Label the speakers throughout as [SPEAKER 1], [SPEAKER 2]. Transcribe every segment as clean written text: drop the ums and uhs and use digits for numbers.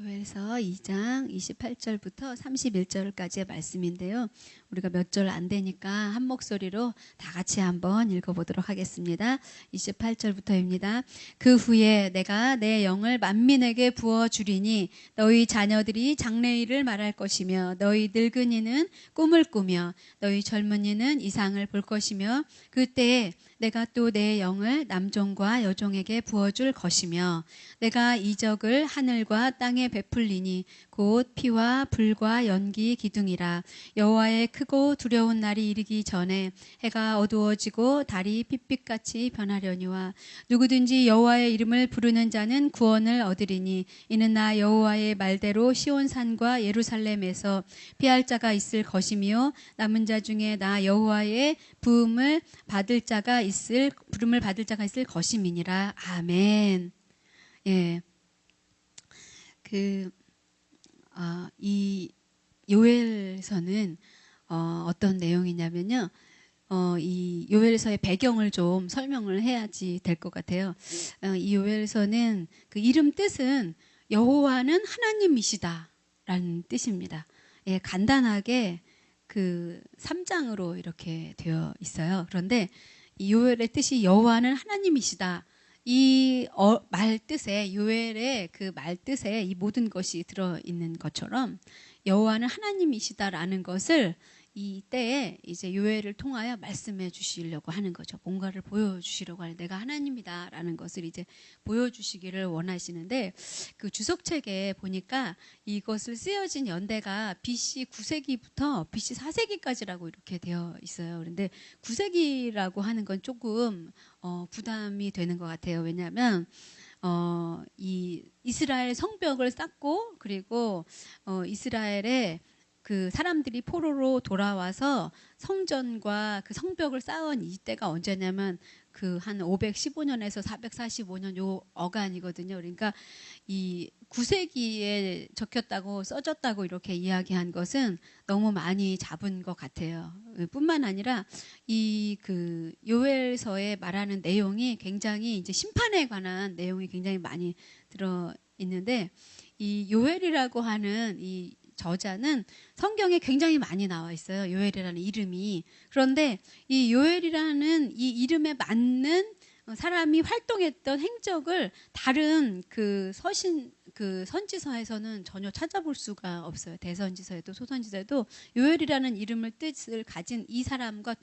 [SPEAKER 1] 요엘서 2장 28절부터 31절까지의 말씀인데요. 우리가 몇 절 안 되니까 한 목소리로 다 같이 한번 읽어보도록 하겠습니다. 28절부터입니다. 그 후에 내가 내 영을 만민에게 부어주리니 너희 자녀들이 장래일을 말할 것이며 너희 늙은이는 꿈을 꾸며 너희 젊은이는 이상을 볼 것이며 그때에 내가 또 내 영을 남종과 여종에게 부어줄 것이며 내가 이적을 하늘과 땅에 베풀리니 곧 피와 불과 연기 기둥이라. 여호와의 크고 두려운 날이 이르기 전에 해가 어두워지고 달이 핏빛같이 변하려니와 누구든지 여호와의 이름을 부르는 자는 구원을 얻으리니 이는 나 여호와의 말대로 시온산과 예루살렘에서 피할 자가 있을 것이며 남은 자 중에 나 여호와의 부름을 받을 자가 있을 것임이니라. 아멘. 예. 이 요엘서는 어떤 내용이냐면요. 이 요엘서의 배경을 좀 설명을 해야지 될 것 같아요. 이 요엘서는 그 이름 뜻은 여호와는 하나님이시다라는 뜻입니다. 예, 간단하게 그 3장으로 이렇게 되어 있어요. 그런데 이 요엘의 뜻이 여호와는 하나님이시다. 이 말뜻에 요엘의 그 말뜻에 이 모든 것이 들어있는 것처럼 여호와는 하나님이시다라는 것을 이때에 이제 요엘을 통하여 말씀해 주시려고 하는 거죠. 뭔가를 보여주시려고 하는, 내가 하나님이다라는 것을 이제 보여주시기를 원하시는데, 그 주석책에 보니까 이것을 쓰여진 연대가 BC 9세기부터 BC 4세기까지라고 이렇게 되어 있어요. 그런데 9세기라고 하는 건 조금 부담이 되는 것 같아요. 왜냐하면 이 이스라엘 성벽을 쌓고, 그리고 이스라엘의 그 사람들이 포로로 돌아와서 성전과 그 성벽을 쌓은 이때가 언제냐면 그 한 515년에서 445년 요 어간이거든요. 그러니까 이 9세기에 적혔다고 써졌다고 이렇게 이야기한 것은 너무 많이 잡은 것 같아요. 뿐만 아니라 이 그 요엘서에 말하는 내용이 굉장히 이제 심판에 관한 내용이 굉장히 많이 들어 있는데, 이 요엘이라고 하는 이 저자는 성경에 굉장히 많이 나와 있어요. 요엘이라는 이름이. 그런데 이 요엘이라는 이 이름에 맞는 사람이 활동했던 행적을 다른 그 선지서에서는 전혀 찾아볼 수가 없어요. 대선지서에도 소선지서에도 요엘이라는 이름을 뜻을 가진 이 사람과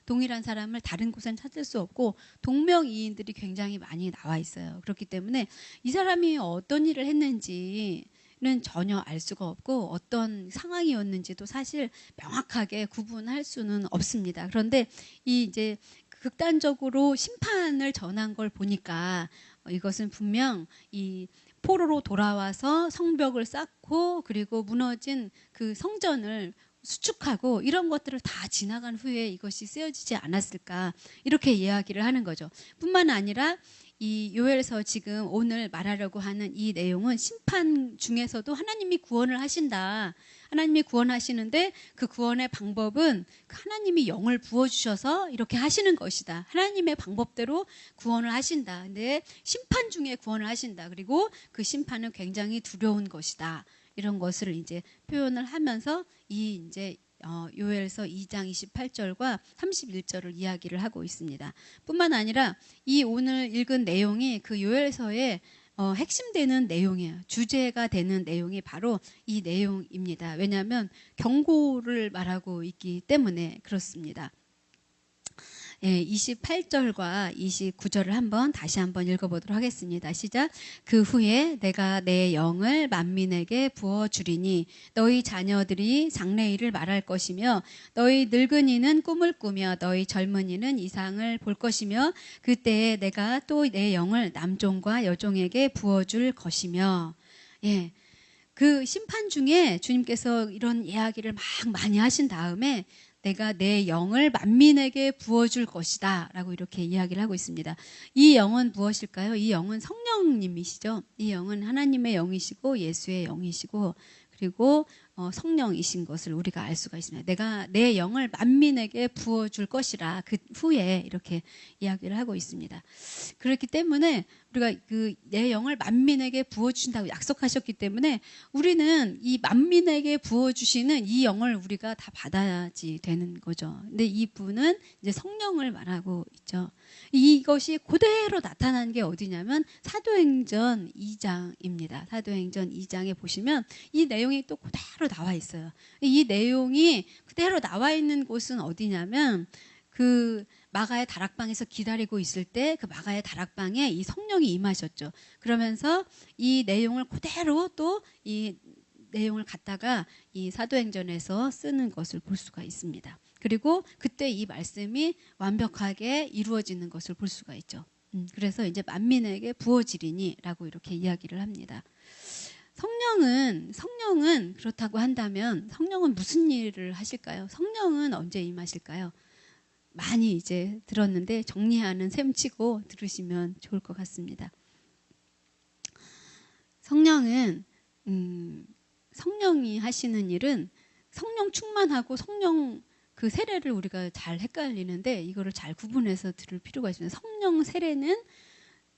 [SPEAKER 1] 동일한 사람을 다른 곳엔 찾을 수 없고, 동명이인들이 굉장히 많이 나와 있어요. 그렇기 때문에 이 사람이 어떤 일을 했는지 는 전혀 알 수가 없고, 어떤 상황이었는지도 사실 명확하게 구분할 수는 없습니다. 그런데 이 이제 극단적으로 심판을 전한 걸 보니까 이것은 분명 이 포로로 돌아와서 성벽을 쌓고, 그리고 무너진 그 성전을 수축하고 이런 것들을 다 지나간 후에 이것이 쓰여지지 않았을까, 이렇게 이야기를 하는 거죠. 뿐만 아니라 이 요엘서 지금 오늘 말하려고 하는 이 내용은 심판 중에서도 하나님이 구원을 하신다. 하나님이 구원하시는데 그 구원의 방법은 하나님이 영을 부어주셔서 이렇게 하시는 것이다. 하나님의 방법대로 구원을 하신다. 근데 심판 중에 구원을 하신다. 그리고 그 심판은 굉장히 두려운 것이다. 이런 것을 이제 표현을 하면서 이 이제 요엘서 2장 28절과 31절을 이야기를 하고 있습니다. 뿐만 아니라 이 오늘 읽은 내용이 그 요엘서의 핵심되는 내용이에요. 주제가 되는 내용이 바로 이 내용입니다. 왜냐하면 경고를 말하고 있기 때문에 그렇습니다. 예, 28절과 29절을 다시 한번 읽어보도록 하겠습니다. 시작. 그 후에 내가 내 영을 만민에게 부어주리니 너희 자녀들이 장래일을 말할 것이며 너희 늙은이는 꿈을 꾸며 너희 젊은이는 이상을 볼 것이며 그때에 내가 또 내 영을 남종과 여종에게 부어줄 것이며. 예, 그 심판 중에 주님께서 이런 이야기를 막 많이 하신 다음에 내가 내 영을 만민에게 부어줄 것이다 라고 이렇게 이야기를 하고 있습니다. 이 영은 무엇일까요? 이 영은 성령님이시죠. 이 영은 하나님의 영이시고 예수의 영이시고, 그리고 성령이신 것을 우리가 알 수가 있습니다. 내가 내 영을 만민에게 부어줄 것이라 그 후에 이렇게 이야기를 하고 있습니다. 그렇기 때문에 우리가 그 내 영을 만민에게 부어주신다고 약속하셨기 때문에 우리는 이 만민에게 부어주시는 이 영을 우리가 다 받아야지 되는 거죠. 근데 이분은 이제 성령을 말하고 있죠. 이것이 그대로 나타난 게 어디냐면 사도행전 2장입니다. 사도행전 2장에 보시면 이 내용이 또 그대로 나와 있어요. 이 내용이 그대로 나와 있는 곳은 어디냐면 그 마가의 다락방에서 기다리고 있을 때 그 마가의 다락방에 이 성령이 임하셨죠. 그러면서 이 내용을 그대로 또 이 내용을 갖다가 이 사도행전에서 쓰는 것을 볼 수가 있습니다. 그리고 그때 이 말씀이 완벽하게 이루어지는 것을 볼 수가 있죠. 그래서 이제 만민에게 부어지리니라고 이렇게 이야기를 합니다. 성령은 그렇다고 한다면 성령은 무슨 일을 하실까요? 성령은 언제 임하실까요? 많이 이제 들었는데 정리하는 셈 치고 들으시면 좋을 것 같습니다. 성령이 하시는 일은 성령 충만하고 성령 그 세례를 우리가 잘 헷갈리는데 이거를 잘 구분해서 들을 필요가 있습니다. 성령 세례는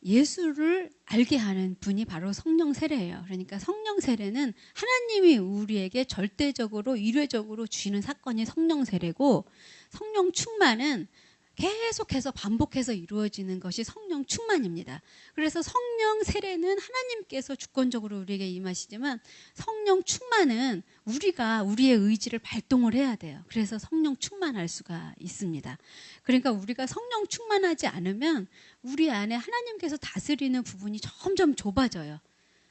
[SPEAKER 1] 예수를 알게 하는 분이 바로 성령 세례예요. 그러니까 성령 세례는 하나님이 우리에게 절대적으로 일회적으로 주시는 사건이 성령 세례고, 성령 충만은 계속해서 반복해서 이루어지는 것이 성령 충만입니다. 그래서 성령 세례는 하나님께서 주권적으로 우리에게 임하시지만 성령 충만은 우리가 우리의 의지를 발동을 해야 돼요. 그래서 성령 충만할 수가 있습니다. 그러니까 우리가 성령 충만하지 않으면 우리 안에 하나님께서 다스리는 부분이 점점 좁아져요.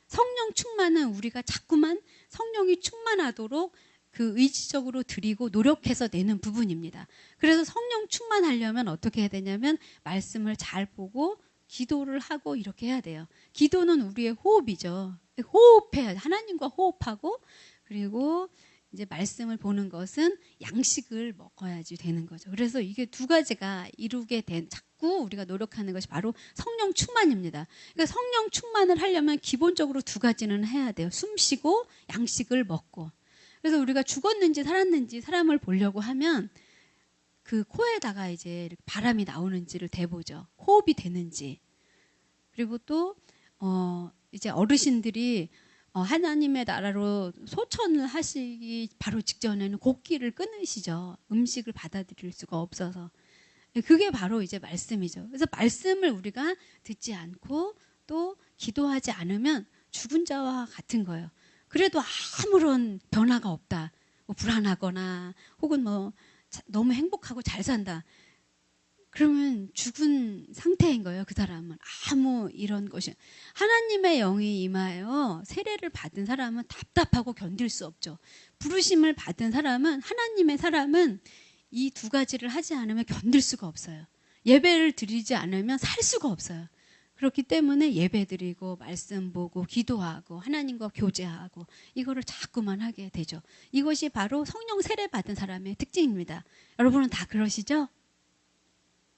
[SPEAKER 1] 성령 충만은 우리가 자꾸만 성령이 충만하도록 그 의지적으로 드리고 노력해서 내는 부분입니다. 그래서 성령 충만하려면 어떻게 해야 되냐면 말씀을 잘 보고 기도를 하고 이렇게 해야 돼요. 기도는 우리의 호흡이죠. 호흡해야 돼. 하나님과 호흡하고, 그리고 이제 말씀을 보는 것은 양식을 먹어야지 되는 거죠. 그래서 이게 두 가지가 이루게 된, 자꾸 우리가 노력하는 것이 바로 성령 충만입니다. 그러니까 성령 충만을 하려면 기본적으로 두 가지는 해야 돼요. 숨 쉬고 양식을 먹고. 그래서 우리가 죽었는지 살았는지 사람을 보려고 하면 그 코에다가 이제 바람이 나오는지를 대보죠. 호흡이 되는지. 그리고 또 이제 어르신들이 하나님의 나라로 소천을 하시기 바로 직전에는 곡기를 끊으시죠. 음식을 받아들일 수가 없어서. 그게 바로 이제 말씀이죠. 그래서 말씀을 우리가 듣지 않고 또 기도하지 않으면 죽은 자와 같은 거예요. 그래도 아무런 변화가 없다. 뭐 불안하거나 혹은 뭐 너무 행복하고 잘 산다. 그러면 죽은 상태인 거예요. 그 사람은 아무 이런 것이. 하나님의 영이 임하여 세례를 받은 사람은 답답하고 견딜 수 없죠. 부르심을 받은 사람은, 하나님의 사람은 이 두 가지를 하지 않으면 견딜 수가 없어요. 예배를 드리지 않으면 살 수가 없어요. 그렇기 때문에 예배드리고 말씀 보고 기도하고 하나님과 교제하고 이거를 자꾸만 하게 되죠. 이것이 바로 성령 세례 받은 사람의 특징입니다. 여러분은 다 그러시죠?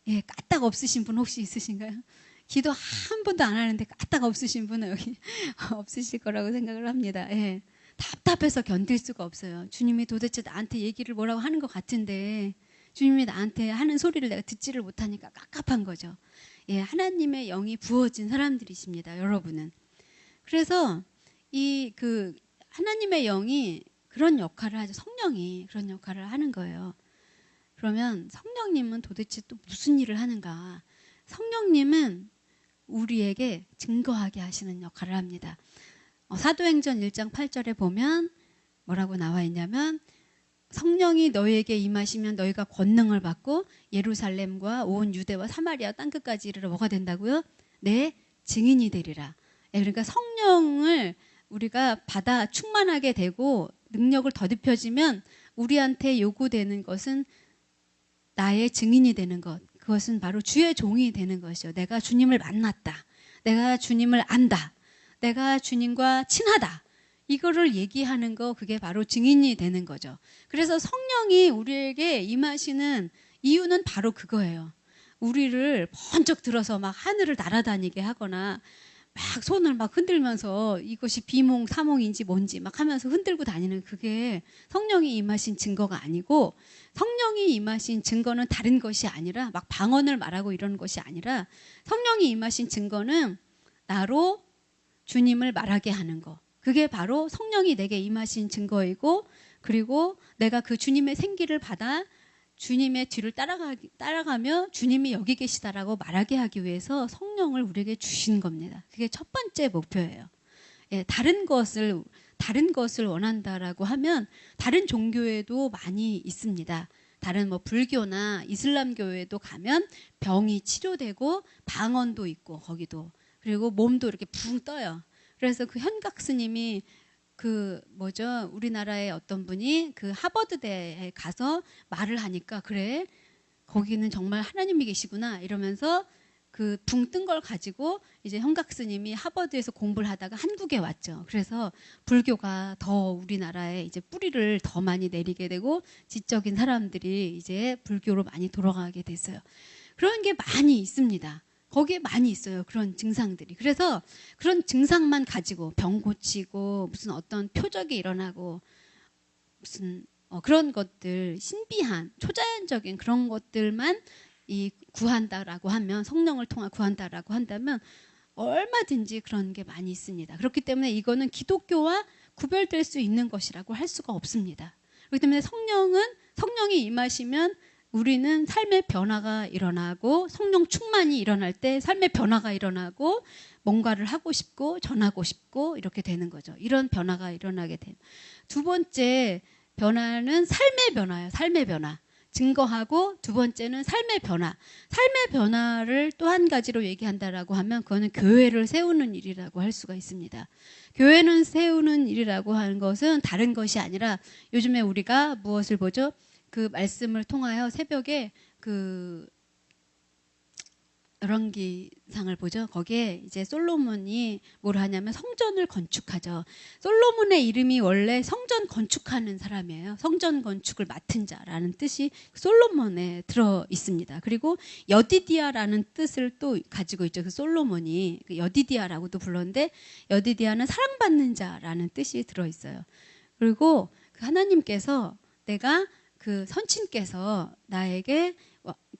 [SPEAKER 1] 예, 까딱 없으신 분 혹시 있으신가요? 기도 한 번도 안 하는데 까딱 없으신 분은 여기 없으실 거라고 생각을 합니다. 예, 답답해서 견딜 수가 없어요. 주님이 도대체 나한테 얘기를 뭐라고 하는 것 같은데 주님이 나한테 하는 소리를 내가 듣지를 못하니까 깝깝한 거죠. 예, 하나님의 영이 부어진 사람들이십니다. 여러분은. 그래서 하나님의 영이 그런 역할을 하죠. 성령이 그런 역할을 하는 거예요. 그러면 성령님은 도대체 또 무슨 일을 하는가? 성령님은 우리에게 증거하게 하시는 역할을 합니다. 사도행전 1장 8절에 보면 뭐라고 나와 있냐면, 성령이 너희에게 임하시면 너희가 권능을 받고 예루살렘과 온 유대와 사마리아 땅끝까지 이르러 뭐가 된다고요? 내 증인이 되리라. 그러니까 성령을 우리가 받아 충만하게 되고 능력을 더듬혀지면 우리한테 요구되는 것은 나의 증인이 되는 것. 그것은 바로 주의 종이 되는 것이죠. 내가 주님을 만났다. 내가 주님을 안다. 내가 주님과 친하다. 이거를 얘기하는 거, 그게 바로 증인이 되는 거죠. 그래서 성령이 우리에게 임하시는 이유는 바로 그거예요. 우리를 번쩍 들어서 막 하늘을 날아다니게 하거나 막 손을 막 흔들면서 이것이 비몽 사몽인지 뭔지 막 하면서 흔들고 다니는 그게 성령이 임하신 증거가 아니고, 성령이 임하신 증거는 다른 것이 아니라 막 방언을 말하고 이러는 것이 아니라, 성령이 임하신 증거는 나로 주님을 말하게 하는 거. 그게 바로 성령이 내게 임하신 증거이고, 그리고 내가 그 주님의 생기를 받아 주님의 뒤를 따라가며 주님이 여기 계시다라고 말하게 하기 위해서 성령을 우리에게 주신 겁니다. 그게 첫 번째 목표예요. 예, 다른 것을 원한다라고 하면 다른 종교에도 많이 있습니다. 다른 뭐 불교나 이슬람교에도 가면 병이 치료되고 방언도 있고 거기도, 그리고 몸도 이렇게 붕 떠요. 그래서 그 현각 스님이 우리나라의 어떤 분이 그 하버드대에 가서 말을 하니까, 그래, 거기는 정말 하나님이 계시구나 이러면서 그 붕 뜬 걸 가지고 이제 현각 스님이 하버드에서 공부를 하다가 한국에 왔죠. 그래서 불교가 더 우리나라에 이제 뿌리를 더 많이 내리게 되고 지적인 사람들이 이제 불교로 많이 돌아가게 됐어요. 그런 게 많이 있습니다. 거기에 많이 있어요. 그런 증상들이. 그래서 그런 증상만 가지고 병 고치고 무슨 어떤 표적이 일어나고 무슨 그런 것들, 신비한 초자연적인 그런 것들만 구한다라고 하면, 성령을 통해 구한다라고 한다면 얼마든지 그런 게 많이 있습니다. 그렇기 때문에 이거는 기독교와 구별될 수 있는 것이라고 할 수가 없습니다. 그렇기 때문에 성령이 임하시면 우리는 삶의 변화가 일어나고, 성령 충만이 일어날 때 삶의 변화가 일어나고 뭔가를 하고 싶고 전하고 싶고 이렇게 되는 거죠. 이런 변화가 일어나게 됩니다. 두 번째 변화는 삶의 변화예요. 삶의 변화. 증거하고, 두 번째는 삶의 변화. 삶의 변화를 또 한 가지로 얘기한다라고 하면 그거는 교회를 세우는 일이라고 할 수가 있습니다. 교회는 세우는 일이라고 하는 것은 다른 것이 아니라, 요즘에 우리가 무엇을 보죠? 그 말씀을 통하여 새벽에 그 열왕기상을 보죠. 거기에 이제 솔로몬이 뭘 하냐면 성전을 건축하죠. 솔로몬의 이름이 원래 성전 건축하는 사람이에요. 성전 건축을 맡은 자라는 뜻이 솔로몬에 들어 있습니다. 그리고 여디디아라는 뜻을 또 가지고 있죠. 그 솔로몬이 여디디아라고도 불렀는데, 여디디아는 사랑받는 자라는 뜻이 들어 있어요. 그리고 그 하나님께서, 내가 그 선친께서 나에게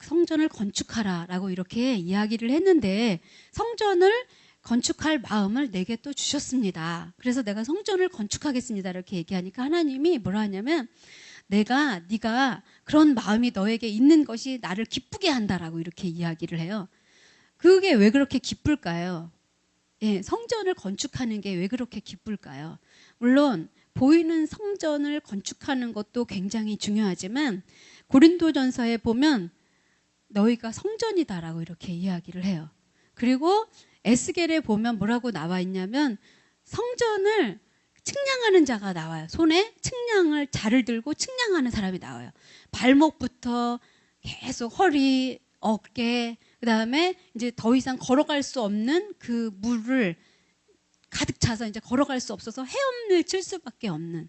[SPEAKER 1] 성전을 건축하라라고 이렇게 이야기를 했는데, 성전을 건축할 마음을 내게 또 주셨습니다. 그래서 내가 성전을 건축하겠습니다 이렇게 얘기하니까 하나님이 뭐라 하냐면, 네가 그런 마음이 너에게 있는 것이 나를 기쁘게 한다라고 이렇게 이야기를 해요. 그게 왜 그렇게 기쁠까요? 예, 성전을 건축하는 게 왜 그렇게 기쁠까요? 물론 보이는 성전을 건축하는 것도 굉장히 중요하지만, 고린도전서에 보면 너희가 성전이다라고 이렇게 이야기를 해요. 그리고 에스겔에 보면 뭐라고 나와 있냐면, 성전을 측량하는 자가 나와요. 손에 자를 들고 측량하는 사람이 나와요. 발목부터 계속 허리, 어깨, 그 다음에 이제 더 이상 걸어갈 수 없는 그 물을 가득 차서 이제 걸어갈 수 없어서 헤엄을 칠 수밖에 없는.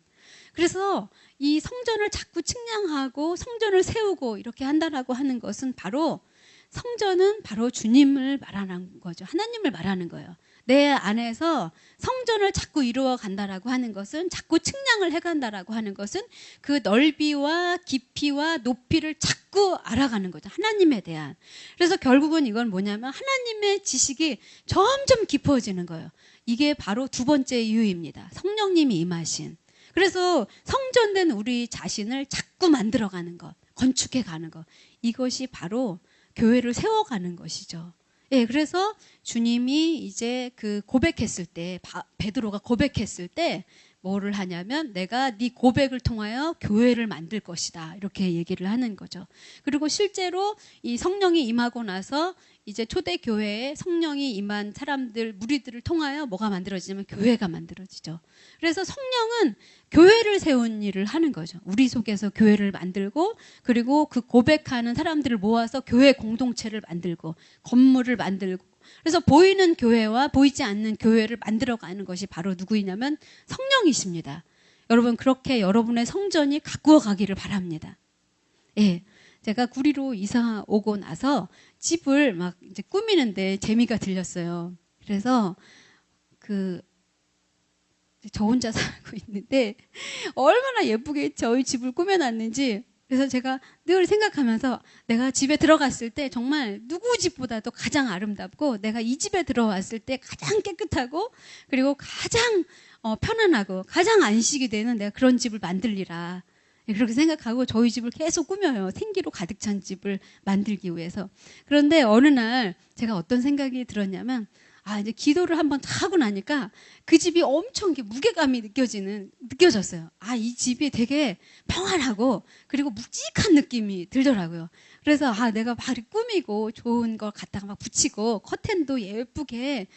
[SPEAKER 1] 그래서 이 성전을 자꾸 측량하고 성전을 세우고 이렇게 한다라고 하는 것은, 성전은 바로 주님을 말하는 거죠. 하나님을 말하는 거예요. 내 안에서 성전을 자꾸 이루어 간다라고 하는 것은, 자꾸 측량을 해간다라고 하는 것은 그 넓이와 깊이와 높이를 자꾸 알아가는 거죠. 하나님에 대한. 그래서 결국은 이건 뭐냐면, 하나님의 지식이 점점 깊어지는 거예요. 이게 바로 두 번째 이유입니다. 성령님이 임하신. 그래서 성전된 우리 자신을 자꾸 만들어가는 것, 건축해가는 것, 이것이 바로 교회를 세워가는 것이죠. 예, 그래서 주님이 이제 그 고백했을 때, 베드로가 고백했을 때 뭐를 하냐면, 내가 네 고백을 통하여 교회를 만들 것이다 이렇게 얘기를 하는 거죠. 그리고 실제로 이 성령이 임하고 나서 이제 초대교회에 성령이 임한 사람들, 무리들을 통하여 뭐가 만들어지냐면 교회가 만들어지죠. 그래서 성령은 교회를 세운 일을 하는 거죠. 우리 속에서 교회를 만들고, 그리고 그 고백하는 사람들을 모아서 교회 공동체를 만들고, 건물을 만들고, 그래서 보이는 교회와 보이지 않는 교회를 만들어가는 것이 바로 누구이냐면 성령이십니다. 여러분, 그렇게 여러분의 성전이 가꾸어 가기를 바랍니다. 예. 제가 구리로 이사 오고 나서 집을 막 이제 꾸미는데 재미가 들렸어요. 그래서 저 혼자 살고 있는데 얼마나 예쁘게 저희 집을 꾸며놨는지, 그래서 제가 늘 생각하면서 내가 집에 들어갔을 때 정말 누구 집보다도 가장 아름답고 내가 이 집에 들어왔을 때 가장 깨끗하고 그리고 가장 편안하고 가장 안식이 되는 내가 그런 집을 만들리라, 그렇게 생각하고 저희 집을 계속 꾸며요. 생기로 가득 찬 집을 만들기 위해서. 그런데 어느 날 제가 어떤 생각이 들었냐면, 이제 기도를 한번 하고 나니까 그 집이 엄청 무게감이 느껴졌어요. 이 집이 되게 평안하고 그리고 묵직한 느낌이 들더라고요. 그래서 내가 막 꾸미고 좋은 걸 갖다가 막 붙이고 커튼도 예쁘게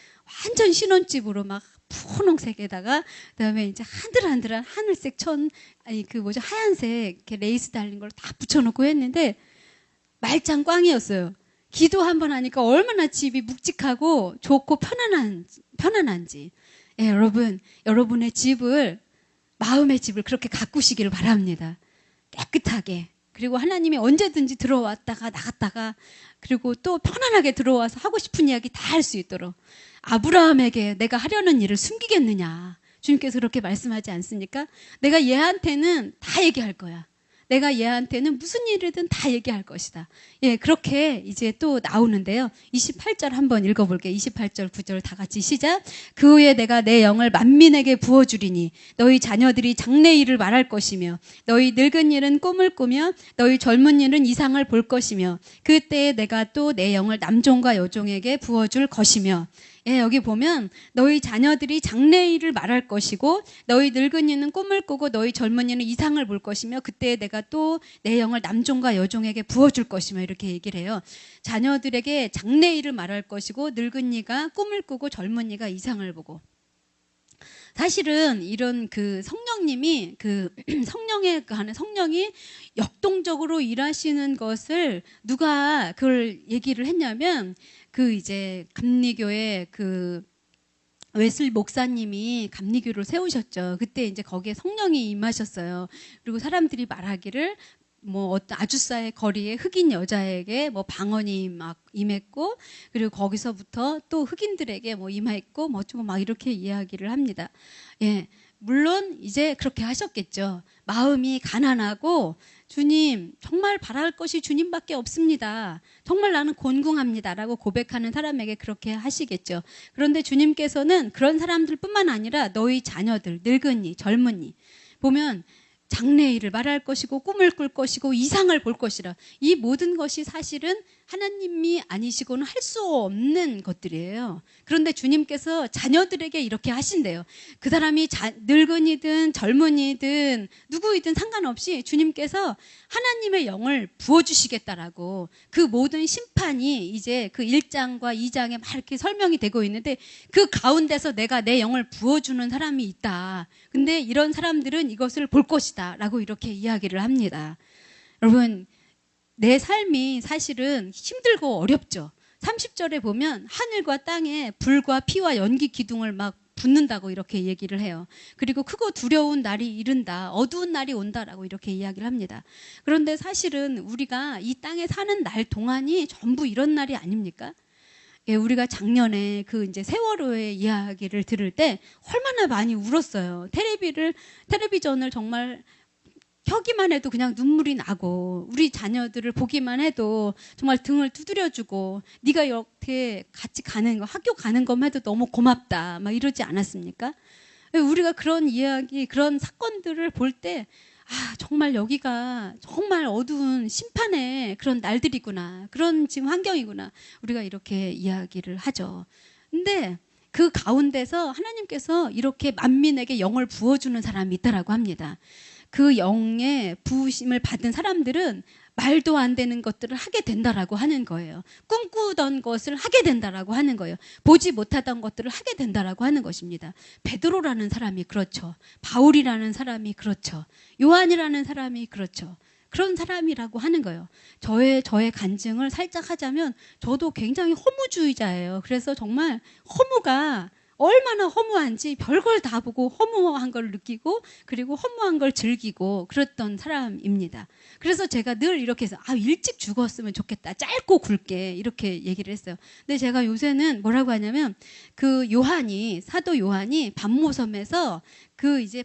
[SPEAKER 1] 완전 신혼집으로 막 분홍색에다가 그다음에 이제 한들한들한 하늘색 하얀색 이렇게 레이스 달린 걸 다 붙여놓고 했는데 말짱 꽝이었어요. 기도 한번 하니까 얼마나 집이 묵직하고 좋고 편안한지. 예, 여러분, 여러분의 집을, 마음의 집을 그렇게 가꾸시기를 바랍니다. 깨끗하게. 그리고 하나님이 언제든지 들어왔다가 나갔다가 그리고 또 편안하게 들어와서 하고 싶은 이야기 다 할 수 있도록. 아브라함에게 내가 하려는 일을 숨기겠느냐. 주님께서 그렇게 말씀하지 않습니까? 내가 얘한테는 다 얘기할 거야. 내가 얘한테는 무슨 일이든 다 얘기할 것이다. 예, 그렇게 이제 또 나오는데요. 28절 한번 읽어볼게요. 28절 9절 다 같이 시작. 그 후에 내가 내 영을 만민에게 부어주리니 너희 자녀들이 장래일을 말할 것이며 너희 늙은이는 꿈을 꾸며 너희 젊은이는 이상을 볼 것이며 그때에 내가 또 내 영을 남종과 여종에게 부어줄 것이며. 예, 여기 보면 너희 자녀들이 장래일을 말할 것이고 너희 늙은이는 꿈을 꾸고 너희 젊은이는 이상을 볼 것이며 그때 내가 또 내 영을 남종과 여종에게 부어줄 것이며 이렇게 얘기를 해요. 자녀들에게 장래일을 말할 것이고 늙은이가 꿈을 꾸고 젊은이가 이상을 보고. 사실은 이런 성령님이 성령이 역동적으로 일하시는 것을 누가 그걸 얘기를 했냐면 이제 감리교의 웨슬리 목사님이 감리교를 세우셨죠. 그때 이제 거기에 성령이 임하셨어요. 그리고 사람들이 말하기를 어떤 아주사의 거리에 흑인 여자에게 방언이 막 임했고, 그리고 거기서부터 또 흑인들에게 임했고, 어쩌고 막 이렇게 이야기를 합니다. 예. 물론 이제 그렇게 하셨겠죠. 마음이 가난하고 주님 정말 바랄 것이 주님밖에 없습니다. 정말 나는 곤궁합니다라고 고백하는 사람에게 그렇게 하시겠죠. 그런데 주님께서는 그런 사람들뿐만 아니라 너희 자녀들, 늙은이, 젊은이 보면 장래일을 말할 것이고 꿈을 꿀 것이고 이상을 볼 것이라. 이 모든 것이 사실은 하나님이 아니시고는 할 수 없는 것들이에요. 그런데 주님께서 자녀들에게 이렇게 하신대요. 그 사람이 늙은이든 젊은이든 누구이든 상관없이 주님께서 하나님의 영을 부어주시겠다라고. 그 모든 심판이 이제 1장과 2장에 막 이렇게 설명이 되고 있는데 그 가운데서 내가 내 영을 부어주는 사람이 있다. 근데 이런 사람들은 이것을 볼 것이다 라고 이렇게 이야기를 합니다. 여러분, 내 삶이 사실은 힘들고 어렵죠. 30절에 보면 하늘과 땅에 불과 피와 연기 기둥을 막 붙는다고 이렇게 얘기를 해요. 그리고 크고 두려운 날이 이른다, 어두운 날이 온다라고 이렇게 이야기를 합니다. 그런데 사실은 우리가 이 땅에 사는 날 동안이 전부 이런 날이 아닙니까? 예, 우리가 작년에 이제 세월호의 이야기를 들을 때 얼마나 많이 울었어요. 텔레비전을 정말 켜기만 해도 그냥 눈물이 나고 우리 자녀들을 보기만 해도 정말 등을 두드려주고 네가 이렇게 같이 가는 거, 학교 가는 것만 해도 너무 고맙다 막 이러지 않았습니까? 우리가 그런 이야기, 그런 사건들을 볼 때 정말 여기가 정말 어두운 심판의 그런 날들이구나, 그런 지금 환경이구나, 우리가 이렇게 이야기를 하죠. 근데 그 가운데서 하나님께서 이렇게 만민에게 영을 부어주는 사람이 있다라고 합니다. 그 영의 부으심을 받은 사람들은 말도 안 되는 것들을 하게 된다라고 하는 거예요. 꿈꾸던 것을 하게 된다라고 하는 거예요. 보지 못하던 것들을 하게 된다라고 하는 것입니다. 베드로라는 사람이 그렇죠. 바울이라는 사람이 그렇죠. 요한이라는 사람이 그렇죠. 그런 사람이라고 하는 거예요. 저의 간증을 살짝 하자면 저도 굉장히 허무주의자예요. 그래서 정말 허무가 얼마나 허무한지 별걸 다 보고 허무한 걸 느끼고 그리고 허무한 걸 즐기고 그랬던 사람입니다. 그래서 제가 늘 이렇게 해서 일찍 죽었으면 좋겠다. 짧고 굵게 이렇게 얘기를 했어요. 근데 제가 요새는 뭐라고 하냐면 그 사도 요한이 밤모섬에서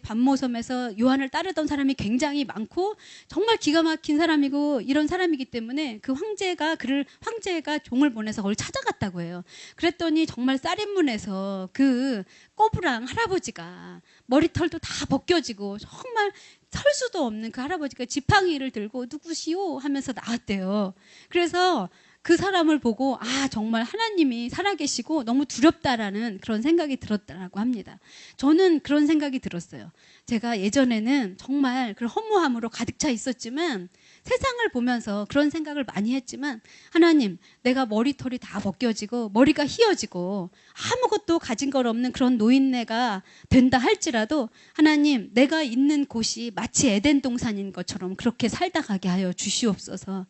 [SPEAKER 1] 밤모섬에서 요한을 따르던 사람이 굉장히 많고 정말 기가 막힌 사람이고 이런 사람이기 때문에 그 황제가 종을 보내서 그걸 찾아갔다고 해요. 그랬더니 정말 쌀인문에서 그 꼬부랑 할아버지가 머리털도 다 벗겨지고 정말 설 수도 없는 그 할아버지가 지팡이를 들고 누구시오 하면서 나왔대요. 그래서 그 사람을 보고 정말 하나님이 살아계시고 너무 두렵다라는 그런 생각이 들었다라고 합니다. 저는 그런 생각이 들었어요. 제가 예전에는 정말 그런 허무함으로 가득 차 있었지만 세상을 보면서 그런 생각을 많이 했지만 하나님, 내가 머리털이 다 벗겨지고 머리가 휘어지고 아무것도 가진 것 없는 그런 노인네가 된다 할지라도 하나님, 내가 있는 곳이 마치 에덴 동산인 것처럼 그렇게 살다 가게 하여 주시옵소서.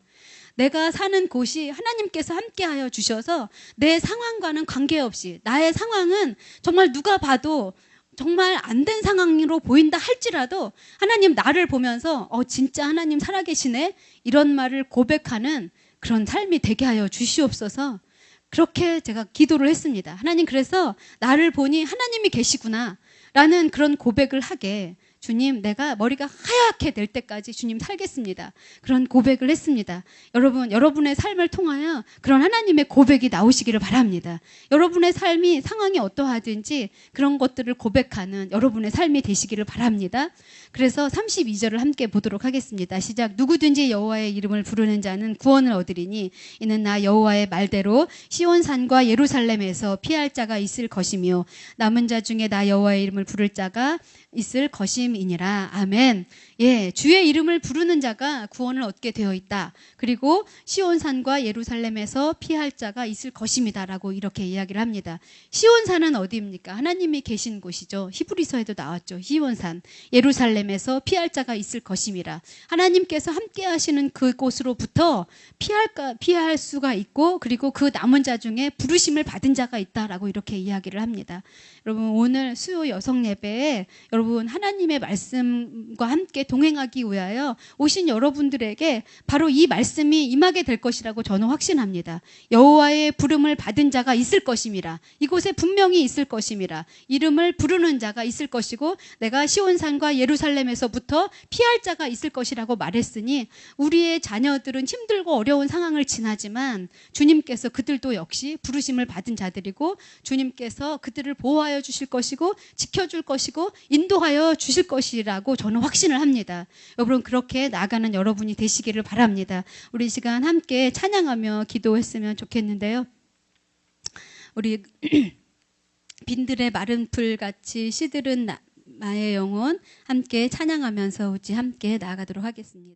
[SPEAKER 1] 내가 사는 곳이 하나님께서 함께하여 주셔서 내 상황과는 관계없이 나의 상황은 정말 누가 봐도 정말 안 된 상황으로 보인다 할지라도 하나님 나를 보면서 진짜 하나님 살아계시네 이런 말을 고백하는 그런 삶이 되게 하여 주시옵소서. 그렇게 제가 기도를 했습니다. 하나님, 그래서 나를 보니 하나님이 계시구나 라는 그런 고백을 하게, 주님, 내가 머리가 하얗게 될 때까지 주님 살겠습니다. 그런 고백을 했습니다. 여러분의 삶을 통하여 그런 하나님의 고백이 나오시기를 바랍니다. 여러분의 삶이 상황이 어떠하든지 그런 것들을 고백하는 여러분의 삶이 되시기를 바랍니다. 그래서 32절을 함께 보도록 하겠습니다. 시작. 누구든지 여호와의 이름을 부르는 자는 구원을 얻으리니 이는 나 여호와의 말대로 시온산과 예루살렘에서 피할 자가 있을 것이며 남은 자 중에 나 여호와의 이름을 부를 자가 있을 것임이니라. 아멘. 예, 주의 이름을 부르는 자가 구원을 얻게 되어 있다. 그리고 시온산과 예루살렘에서 피할 자가 있을 것입니다라고 이렇게 이야기를 합니다. 시온산은 어디입니까? 하나님이 계신 곳이죠. 히브리서에도 나왔죠. 시온산, 예루살렘에서 피할 자가 있을 것임이라. 하나님께서 함께 하시는 그곳으로부터 피할 수가 있고 그리고 그 남은 자 중에 부르심을 받은 자가 있다라고 이렇게 이야기를 합니다. 여러분, 오늘 수요 여성 예배에 여러분 하나님의 말씀과 함께 동행하기 위하여 오신 여러분들에게 바로 이 말씀이 임하게 될 것이라고 저는 확신합니다. 여호와의 부름을 받은 자가 있을 것임이라. 이곳에 분명히 있을 것임이라. 이름을 부르는 자가 있을 것이고 내가 시온산과 예루살렘에서부터 피할 자가 있을 것이라고 말했으니 우리의 자녀들은 힘들고 어려운 상황을 지나지만 주님께서 그들도 역시 부르심을 받은 자들이고 주님께서 그들을 보호하여 주실 것이고 지켜줄 것이고 인도하여 주실 것이라고 저는 확신을 합니다. 여러분, 그렇게 나아가는 여러분이 되시기를 바랍니다. 우리 시간 함께 찬양하며 기도했으면 좋겠는데요. 우리 빈들의 마른 풀같이 시들은 나의 영혼 함께 찬양하면서 우리 함께 나아가도록 하겠습니다.